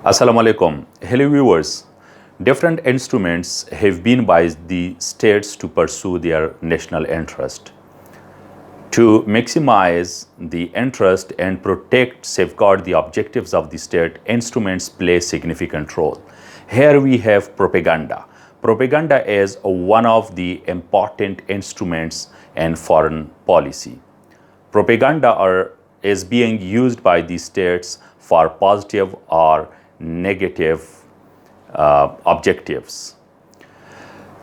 Assalamu alaikum. Hello viewers. Different instruments have been by the states to pursue their national interest. To maximize the interest and protect, safeguard the objectives of the state, instruments play significant role. Here we have propaganda. Propaganda is one of the important instruments in foreign policy. Propaganda is being used by the states for positive or negative objectives.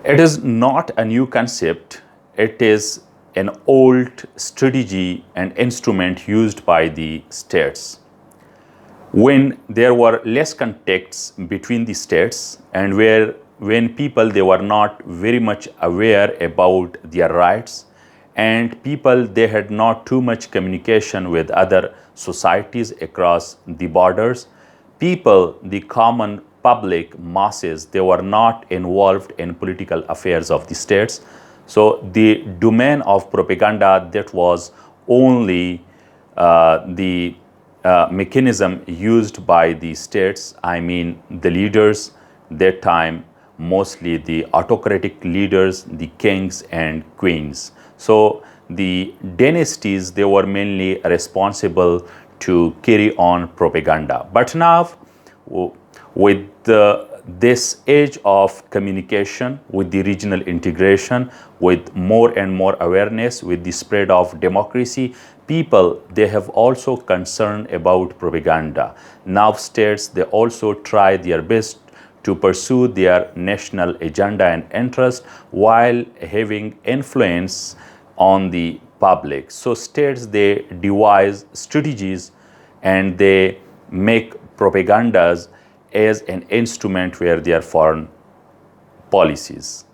It is not a new concept. It is an old strategy and instrument used by the states. When there were less contacts between the states and when people they were not very much aware about their rights, and people they had not too much communication with other societies across the borders, people, the common public masses, they were not involved in political affairs of the states. So the domain of propaganda, that was only the mechanism used by the states. I mean the leaders that time, mostly the autocratic leaders, the kings and queens. So the dynasties, they were mainly responsible to carry on propaganda. But now, with this age of communication, with the regional integration, with more and more awareness, with the spread of democracy, people, they have also concern about propaganda. Now states, they also try their best to pursue their national agenda and interest while having influence on the public. So states, they devise strategies and they make propagandas as an instrument where their foreign policies.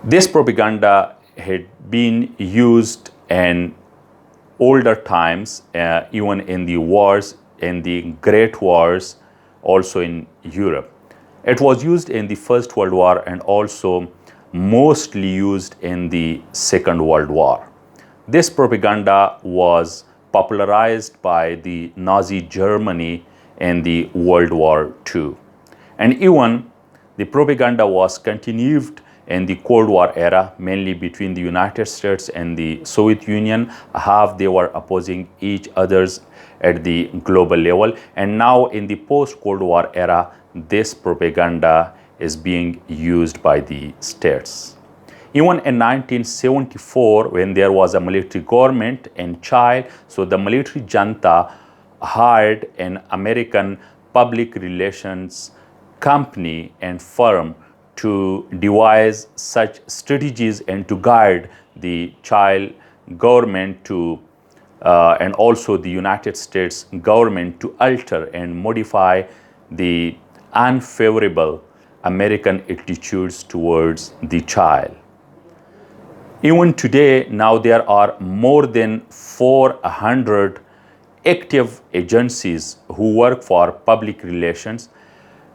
This propaganda had been used in older times, even in the wars, in the Great Wars, also in Europe. It was used in the First World War and also mostly used in the Second World War. This propaganda was popularized by the Nazi Germany in the World War II. And even the propaganda was continued in the Cold War era, mainly between the United States and the Soviet Union, how they were opposing each others at the global level. And now in the post-Cold War era, this propaganda is being used by the states. Even in 1974, when there was a military government in Chile, so the military junta hired an American public relations company and firm to devise such strategies and to guide the Chile government to and also the United States government to alter and modify the unfavorable American attitudes towards the Chile. Even today, now there are more than 400 active agencies who work for public relations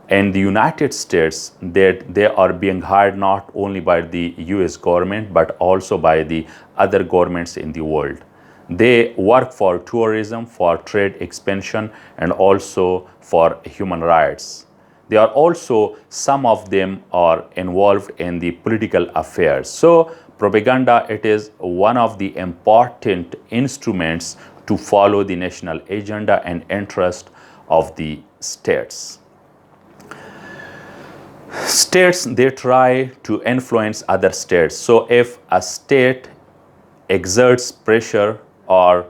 in the United States, that they are being hired not only by the US government but also by the other governments in the world. They work for tourism, for trade expansion, and also for human rights. They are also, some of them are involved in the political affairs. So propaganda, it is one of the important instruments to follow the national agenda and interest of the states. States, they try to influence other states. So if a state exerts pressure or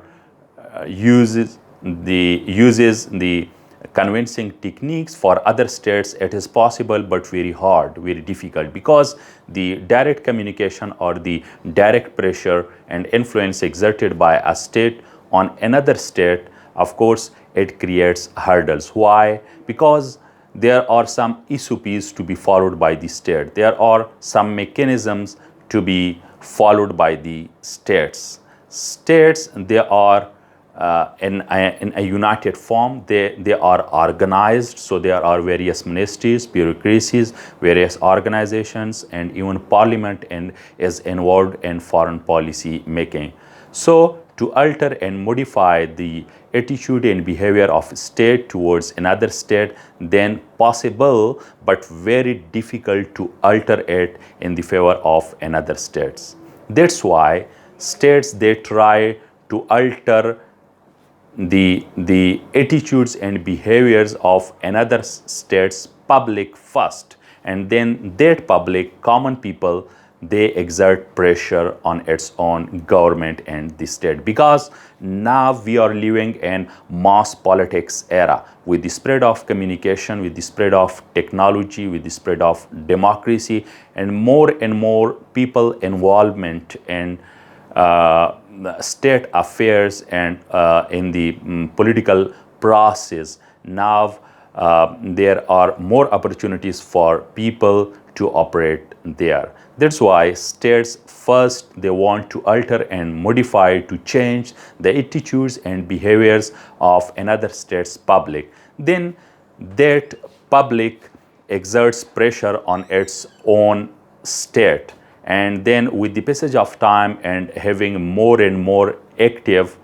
uses the convincing techniques for other states, it is possible but very hard, very difficult, because the direct communication or the direct pressure and influence exerted by a state on another state, of course, it creates hurdles. Why? Because there are some SOPs to be followed by the state. There are some mechanisms to be followed by the states. States, they are in a united form. They are organized. So there are various ministries, bureaucracies, various organizations, and even parliament is involved in foreign policy making. So to alter and modify the attitude and behavior of state towards another state, then possible but very difficult to alter it in the favor of another states. That's why states, they try to alter the attitudes and behaviors of another state's public first, and then that public, common people, they exert pressure on its own government and the state, because now we are living in mass politics era. With the spread of communication, with the spread of technology, with the spread of democracy, and more people involvement in state affairs and in the political process, now there are more opportunities for people to operate there. That's why states first, they want to alter and modify, to change the attitudes and behaviors of another state's public. Then that public exerts pressure on its own state, and then with the passage of time and having more and more active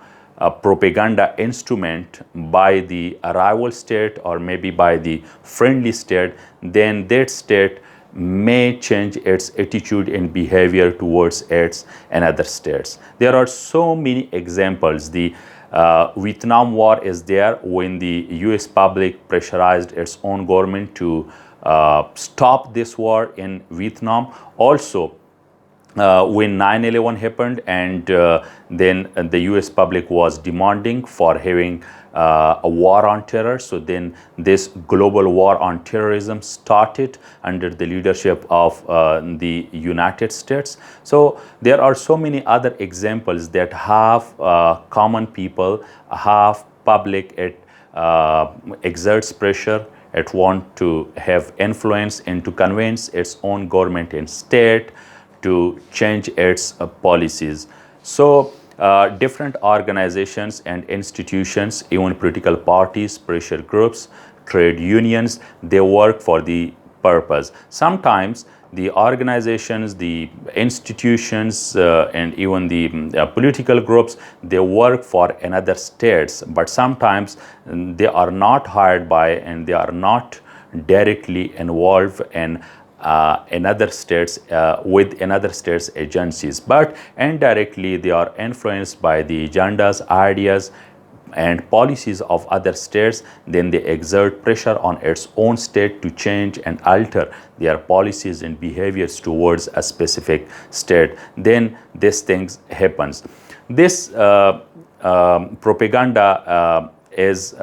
propaganda instrument by the rival state or maybe by the friendly state, then that state may change its attitude and behavior towards its another states. There are so many examples. The Vietnam War is there, when the US public pressurized its own government to stop this war in Vietnam. Also, when 9/11 happened, and then the US public was demanding for having a war on terror. So then this global war on terrorism started under the leadership of the United States. So there are so many other examples that have common people, have public, it exerts pressure, it want to have influence and to convince its own government and state to change its policies. So different organizations and institutions, even political parties, pressure groups, trade unions, they work for the purpose. Sometimes the organizations, the institutions, and even the political groups, they work for another states, but sometimes they are not hired by and they are not directly involved in another states with another states agencies, but indirectly they are influenced by the agendas, ideas and policies of other states. Then they exert pressure on its own state to change and alter their policies and behaviors towards a specific state. Then these things happens. This propaganda is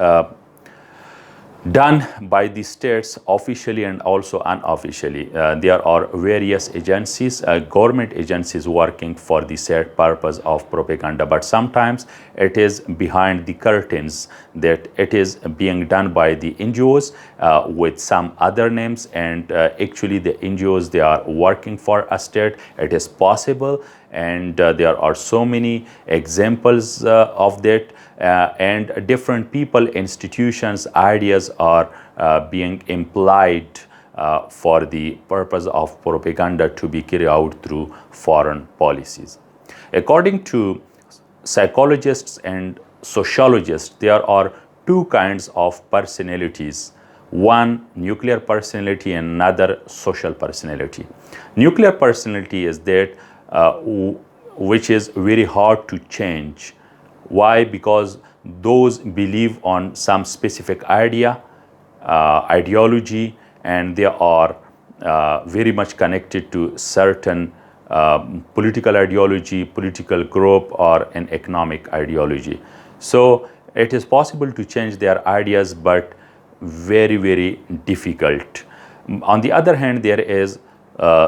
done by the states officially and also unofficially. There are various agencies, government agencies working for the set purpose of propaganda, but sometimes it is behind the curtains, that it is being done by the NGOs with some other names, and actually the NGOs, they are working for a state. It is possible, and there are so many examples of that. And different people, institutions, ideas are being implied for the purpose of propaganda to be carried out through foreign policies. According to psychologists and sociologists, there are two kinds of personalities. One, nuclear personality, and another, social personality. Nuclear personality is that which is very hard to change. Why? Because those believe on some specific idea, ideology, and they are very much connected to certain political ideology, political group, or an economic ideology. So it is possible to change their ideas, but very, very difficult. On the other hand, there is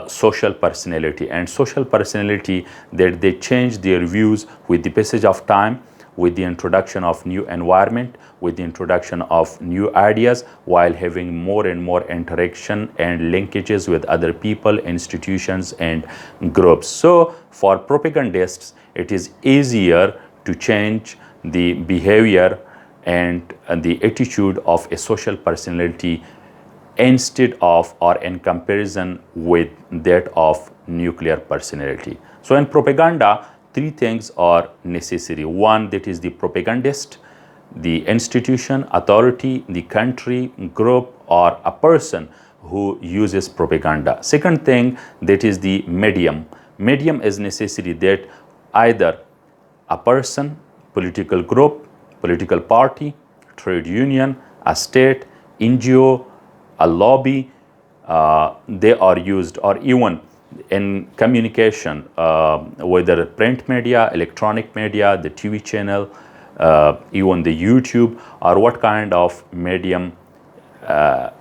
social personality, and social personality that they change their views with the passage of time, with the introduction of new environment, with the introduction of new ideas, while having more and more interaction and linkages with other people, institutions and groups. So for propagandists, it is easier to change the behavior and the attitude of a social personality instead of or in comparison with that of nuclear personality. So in propaganda, three things are necessary. One, that is the propagandist. the institution, authority, the country, group, or a person who uses propaganda. Second thing, that is the medium. Medium is necessary that either a person, political group, political party, trade union, a state, NGO, a lobby, they are used, or even in communication, whether print media, electronic media, the TV channel, even the YouTube, or what kind of medium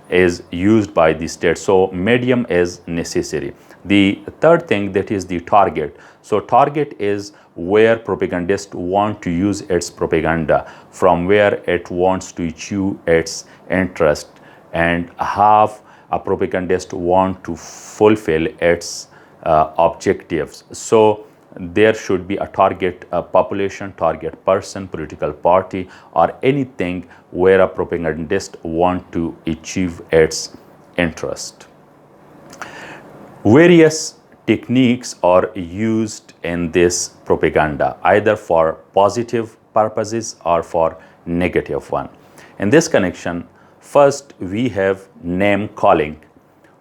is used by the state. So medium is necessary. The third thing, that is the target. So target is where propagandist want to use its propaganda, from where it wants to achieve its interest, and have a propagandist want to fulfill its objectives. So there should be a target population, target person, political party, or anything where a propagandist want to achieve its interest. Various techniques are used in this propaganda, either for positive purposes or for negative one. In this connection, first we have name calling.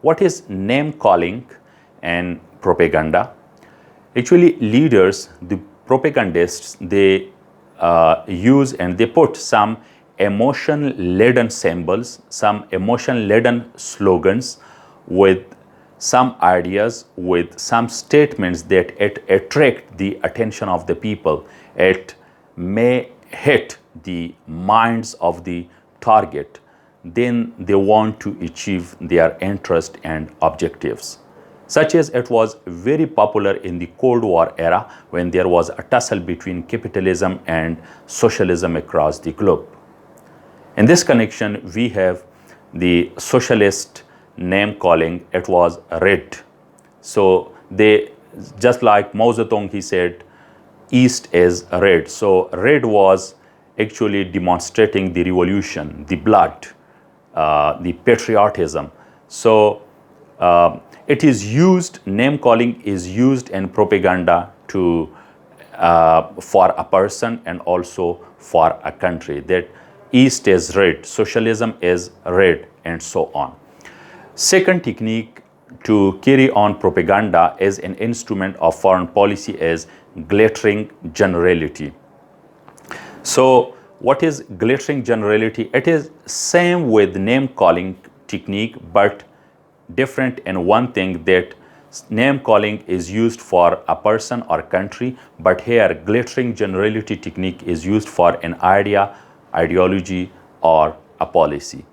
What is name calling and propaganda? Actually, leaders, the propagandists, they use and they put some emotion-laden symbols, some emotion-laden slogans with some ideas, with some statements that it attract the attention of the people. It may hit the minds of the target. Then they want to achieve their interest and objectives. Such as it was very popular in the Cold War era, when there was a tussle between capitalism and socialism across the globe. In this connection, we have the socialist name calling. It was red. So they, just like Mao Zedong, he said, East is red. So red was actually demonstrating the revolution, the blood, the patriotism. So it is used, name calling is used in propaganda to for a person and also for a country, that East is red, socialism is red, and so on. Second technique to carry on propaganda as an instrument of foreign policy is glittering generality. So what is glittering generality? It is same with name calling technique, but different in one thing, that name calling is used for a person or country, but here glittering generality technique is used for an idea, ideology, or a policy.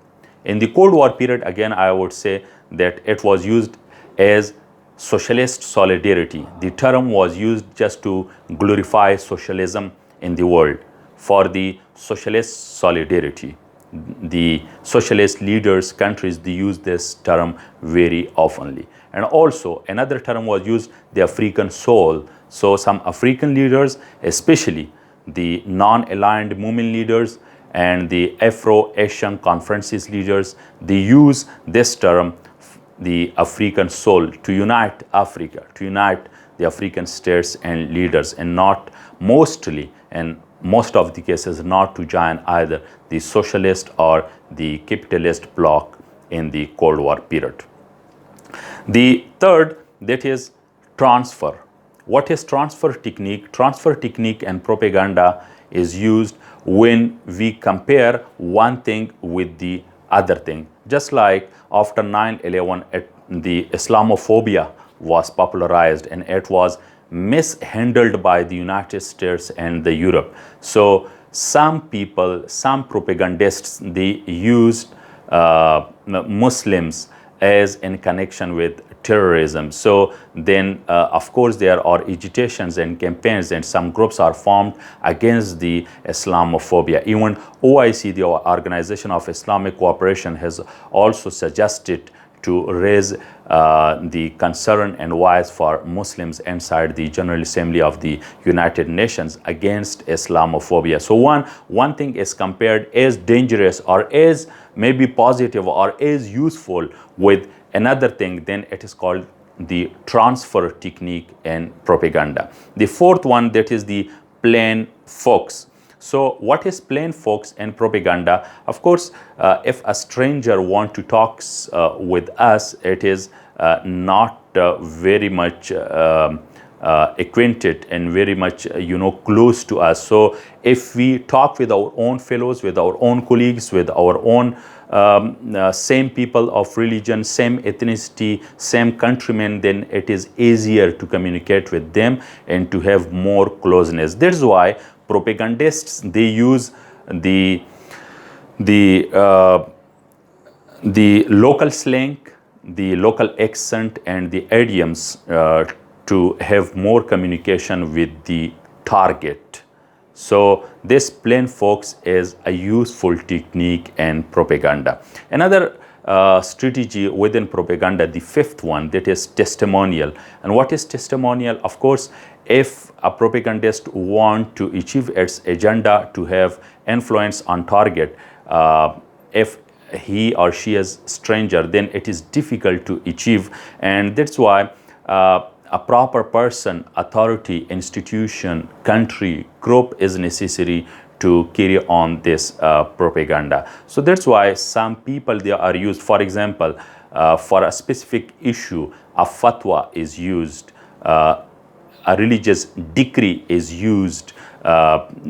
In the Cold War period, again, I would say that it was used as socialist solidarity. The term was used just to glorify socialism in the world, for the socialist solidarity. The socialist leaders, countries, they use this term very oftenly. And also another term was used, the African soul. So some African leaders, especially the non-aligned movement leaders and the Afro-Asian conferences leaders, they use this term, the African soul, to unite Africa, to unite the African states and leaders, and not mostly, and most of the cases, not to join either the socialist or the capitalist bloc in the Cold War period. The third, that is transfer. What is transfer technique? Transfer technique and propaganda is used when we compare one thing with the other thing. Just like after 9/11, the Islamophobia was popularized and it was mishandled by the United States and the Europe. So some people, some propagandists, they used Muslims as in connection with terrorism. So then, of course, there are agitations and campaigns, and some groups are formed against the Islamophobia. Even OIC, the Organization of Islamic Cooperation, has also suggested to raise the concern and voice for Muslims inside the General Assembly of the United Nations against Islamophobia. So one thing is compared as dangerous or as maybe positive or as useful with another thing, then it is called the transfer technique and propaganda. The fourth one, that is the plain facts. So what is plain folks and propaganda? Of course, if a stranger want to talk with us, it is not very much acquainted and very much close to us. So if we talk with our own fellows, with our own colleagues, with our own same people of religion, same ethnicity, same countrymen, then it is easier to communicate with them and to have more closeness. That's why propagandists, they use the local slang, the local accent, and the idioms to have more communication with the target. So this plain folks is a useful technique in propaganda. Another strategy within propaganda, the fifth one, that is testimonial. And what is testimonial? Of course, if a propagandist want to achieve its agenda, to have influence on target, if he or she is stranger, then it is difficult to achieve. And that's why a proper person, authority, institution, country, group is necessary to carry on this propaganda. So that's why some people, they are used, for example, for a specific issue, a fatwa is used, a religious decree is used,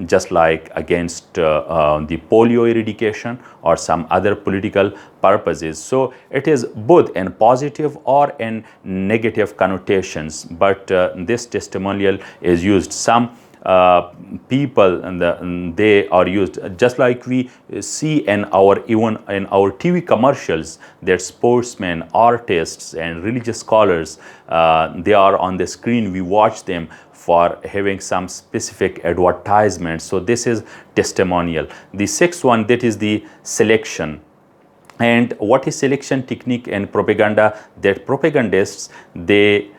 just like against the polio eradication or some other political purposes. So it is both in positive or in negative connotations, but this testimonial is used. Some people, and they are used, just like we see in our, even in our TV commercials, that sportsmen, artists, and religious scholars, they are on the screen. We watch them for having some specific advertisements. So this is testimonial. The sixth one, that is the selection. And what is selection technique in propaganda? That propagandists, they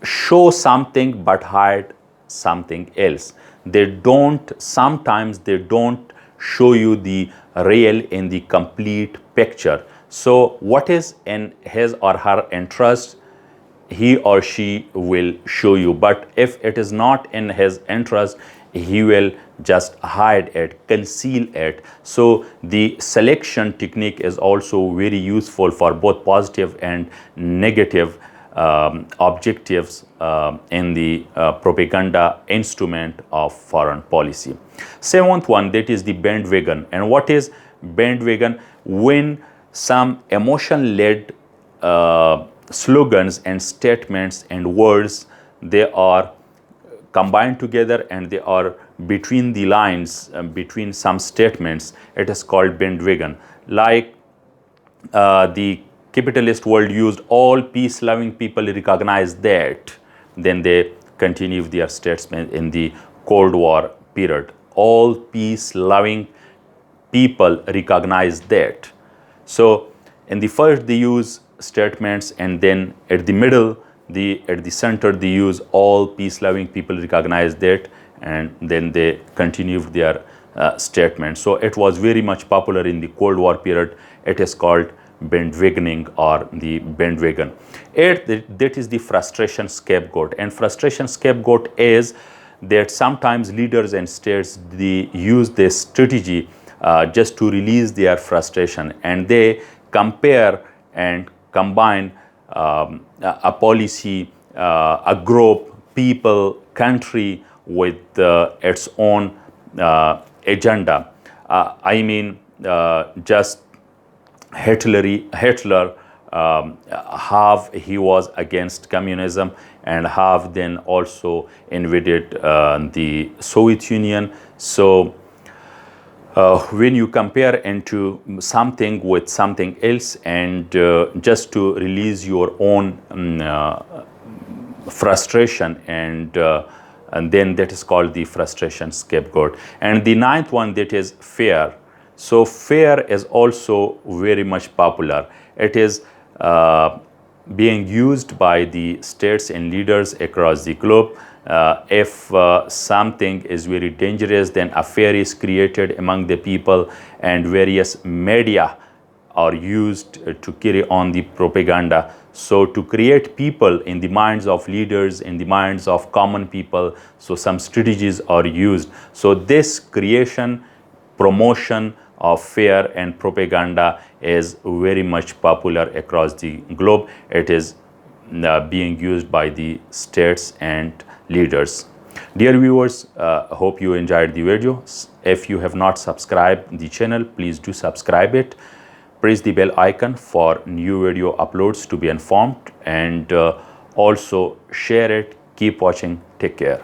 show something but hide something else. They don't, sometimes they don't show you the real in the complete picture. So what is in his or her interest, he or she will show you. But if it is not in his interest, he will just hide it, conceal it. So the selection technique is also very useful for both positive and negative objectives in the propaganda instrument of foreign policy. Seventh one, that is the bandwagon. And what is bandwagon? When some emotion-led slogans and statements and words, they are combined together and they are between the lines, between some statements, it is called bandwagon. Like the capitalist world used, all peace-loving people recognize that. Then they continue their statement in the Cold War period. All peace-loving people recognize that. So in the first, they use statements, and then at the middle, at the center, they use all peace-loving people recognize that, and then they continue their statement. So it was very much popular in the Cold War period. It is called bandwagoning or the bandwagon. That is the frustration scapegoat. And frustration scapegoat is that sometimes leaders and states, they use this strategy just to release their frustration, and they compare and combine a policy, a group, people, country with its own agenda. I mean, just Hitler, how he was against communism, and how then also invaded the Soviet Union. So when you compare into something with something else, and just to release your own frustration, and then that is called the frustration scapegoat. And the ninth one, that is fear. So fear is also very much popular. It is being used by the states and leaders across the globe. If something is very dangerous, then a fear is created among the people, and various media are used to carry on the propaganda. So to create people in the minds of leaders, in the minds of common people, so some strategies are used. So this creation, promotion of fear and propaganda is very much popular across the globe. It is being used by the states and leaders. Dear viewers, hope you enjoyed the video. If you have not subscribed the channel, please do subscribe it. Press the bell icon for new video uploads to be informed, and also share it. Keep watching. Take care.